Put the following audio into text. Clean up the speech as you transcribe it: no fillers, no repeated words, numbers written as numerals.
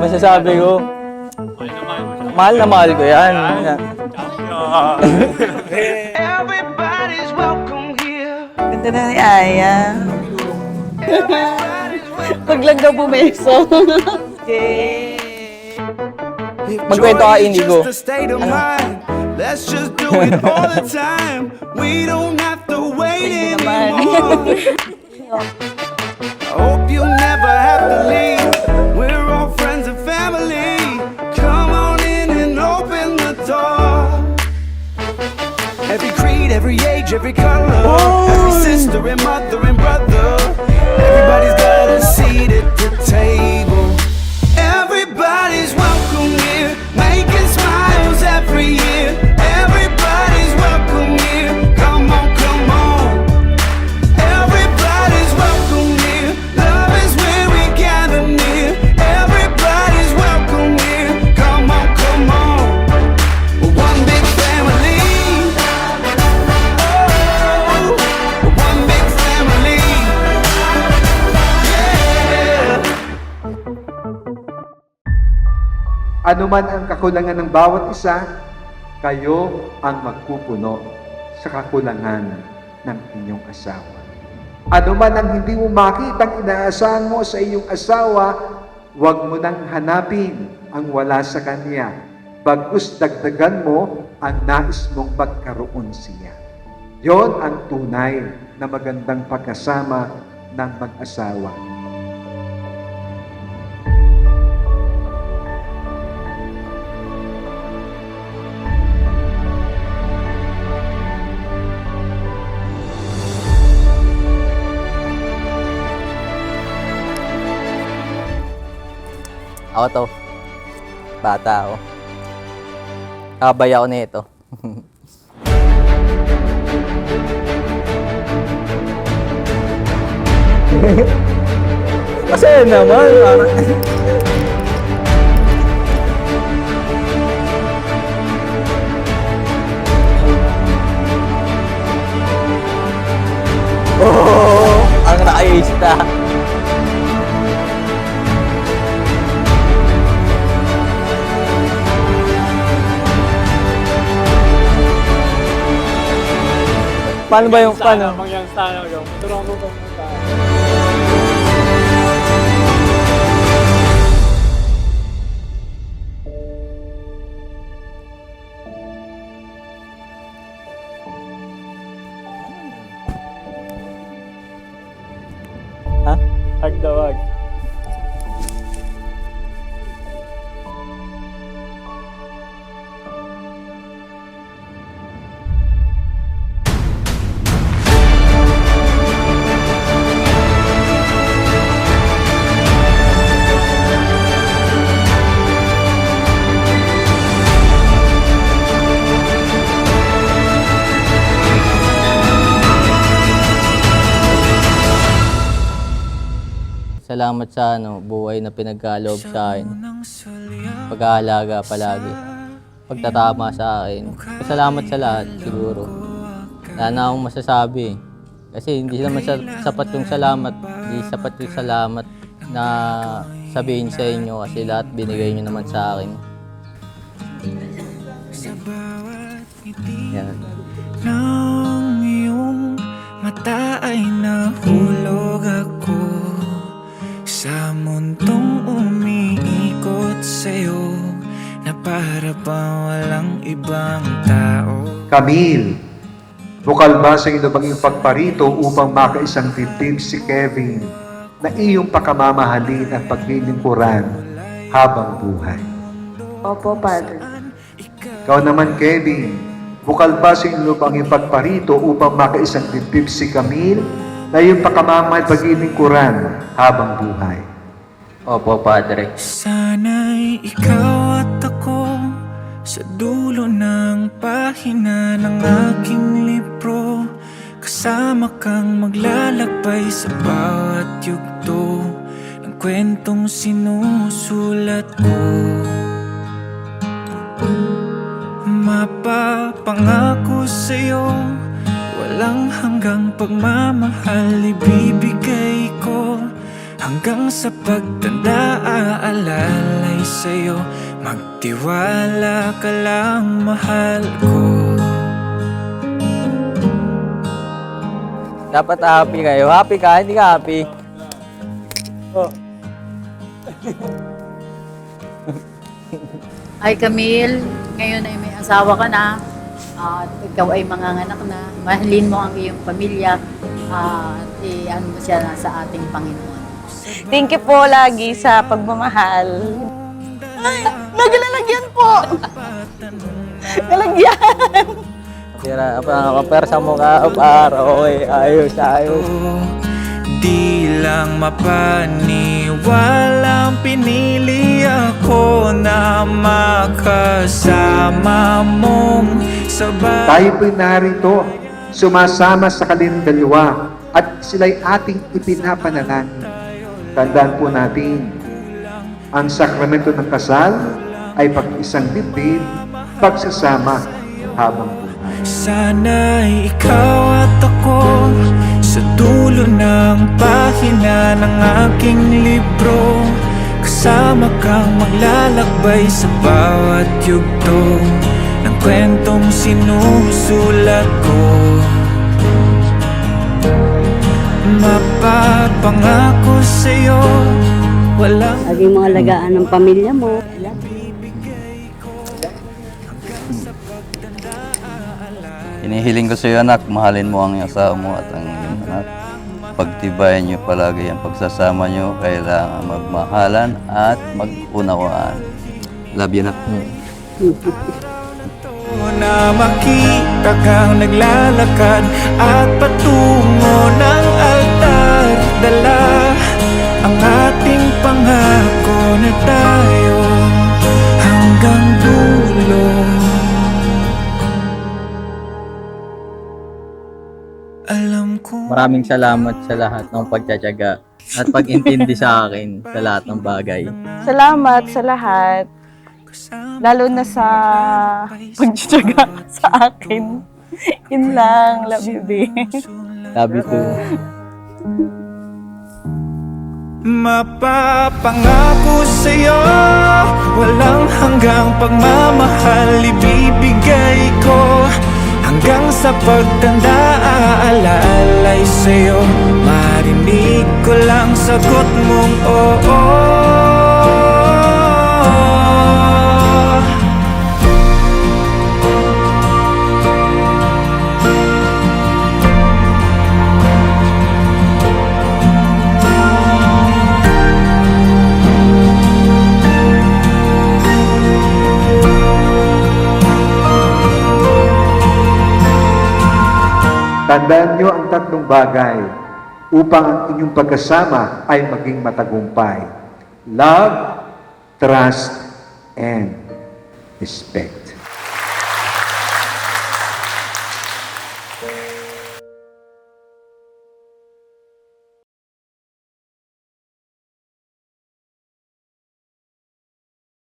masasabi ko. Mahal na mahal ko yan. Everybody's welcome here. Ganda na ni Aya. Pag lang daw bumeso. Okay. Magkwento ka, Inigo. Let's just do it all the time. We don't have to wait anymore. I hope you never have to leave. We're all friends and family. Come on in and open the door. Every creed, every age, every color, every sister and mother and brother. Everybody's got a seat at the table. Everybody's welcome here, making smiles every year. Everybody's welcome here. Come on, come on. Everybody's welcome here. Love is where we gather near. Everybody's welcome here. Come on, come on. We're one big family. Oh, we're one big family. Yeah. Ano man ang kakulangan ng bawat isa, kayo ang magpupuno sa kakulangan ng inyong asawa. Ano man ang hindi mo makitang inaasahan mo sa iyong asawa, huwag mo nang hanapin ang wala sa kanya. Bagkus dagdagan mo ang nais mong magkaroon siya. Yon ang tunay na magandang pagkasama ng mag-asawa. Ako to. Bata ako. Kabay ako na ito. Kasi naman, parang... Oh, ang nakaista. Paano ba yung paano? Mangyang sana yung turong mo kung Ha? Hagdawag. Salamat sa buhay na pinagkaloob sa akin. Pag-aalaga palagi. Pagtatama sa akin. Salamat sa lahat siguro. Wala na akong masasabi. Kasi hindi naman sapat yung salamat. Hindi sapat yung salamat na sabihin sa inyo kasi lahat binigay nyo naman sa akin. Yan. Nang iyong mata ay nahulog ako sa mundong umiikot sa'yo na para bang walang ibang tao. Camille, bukal ba sa iyong bang pagparito upang makaisang dibdib si Kevin na iyong pakamamahalin at paglilingkuran habang buhay? Opo, Padre. Ikaw naman, Kevin, bukal ba sa iyong bang pagparito upang makaisang dibdib si Camille na iyong pakamamahal at paglilingkuran habang buhay? Opo, Padre. Sana'y ikaw at ako sa dulo ng pahina ng aking libro, kasama kang maglalakbay sa bawat yugto ng kwentong sinusulat ko. Mapapangako sa'yo, walang hanggang pagmamahal ibibigay ko hanggang sa pagtanda aalalay sa'yo. Magtiwala ka lang, mahal ko. Dapat happy kayo. Happy ka? Hindi ka happy? Ay Camille, ngayon ay may asawa ka na at ikaw ay manganganak na. Mahalin mo ang iyong pamilya at ano mo siya sa ating Panginoon. Thank you po lagi sa pagmamahal. Ay, naglalagyan po. Nalagyan. Tira, papersa mo ka. Para okay, ayos. Di lang mapaniwalang pinili ako na makasama mong sabay. Tayo po'y narito, sumasama sa kanilang dalawa at sila'y ating ipinapanalangin. Tandaan po natin, ang sakramento ng kasal ay pag-isang dibdib, pagsasama habang buhay. Sana'y ikaw at ako sa dulo ng pahina ng aking libro, kasama kang maglalakbay sa bawat yugto ng kwentong sinusulat ko. Mapapangako sa'yo, walang Lagi mo alagaan ang pamilya mo. Inihiling ko sa iyo, anak, mahalin mo ang iyong asawa mo at ang iyong anak. Pagtibayan niyo palagi ang pagsasama niyo, kailangan magmahalan at mag-unawaan. Love you, anak. na makita kang naglalakad at patungo ng altar. Dala ang ating pangako na tayo hanggang dulo. Alam ko Maraming salamat sa lahat ng pagtsatsaga at pag-intindi sa akin sa lahat ng bagay. Salamat sa lahat. Lalo na sa pagtsatsaga sa akin. Yun lang. Love you, babe. Love you too. mapapangako sa'yo, walang hanggang pagmamahal ibibigay ko. Hanggang sa pagtanda aalalay sa'yo, marinig ko lang sagot mong oo. Tandaan niyo ang tatlong bagay upang ang inyong pagkasama ay maging matagumpay. Love, trust, and respect.